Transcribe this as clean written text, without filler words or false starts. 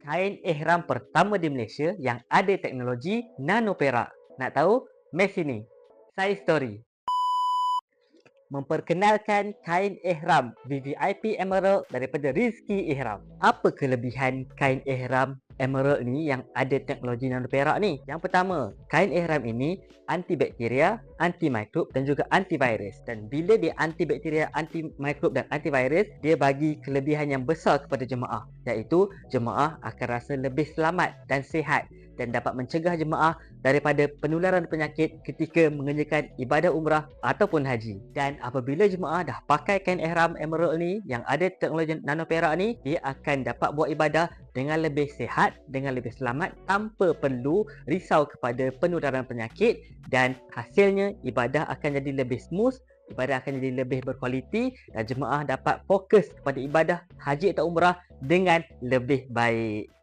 Kain ihram pertama di Malaysia yang ada teknologi nano perak. Nak tahu? Mai sini. Saya story. Memperkenalkan kain ihram VVIP Emerald daripada Rizky Ihram. Apa kelebihan kain ihram Emerald ni yang ada teknologi nano perak ni? Yang pertama, kain ihram ini antibakteria, antimikrob dan juga antivirus. Dan bila dia antibakteria, antimikrob dan antivirus, dia bagi kelebihan yang besar kepada jemaah, iaitu jemaah akan rasa lebih selamat dan sihat dan dapat mencegah jemaah daripada penularan penyakit ketika mengerjakan ibadah umrah ataupun haji. Dan apabila jemaah dah pakai kain ihram Emerald ni yang ada teknologi nano perak ni, dia akan dapat buat ibadah dengan lebih sihat, dengan lebih selamat tanpa perlu risau kepada penularan penyakit, dan hasilnya ibadah akan jadi lebih smooth, ibadah akan jadi lebih berkualiti dan jemaah dapat fokus kepada ibadah haji atau umrah dengan lebih baik.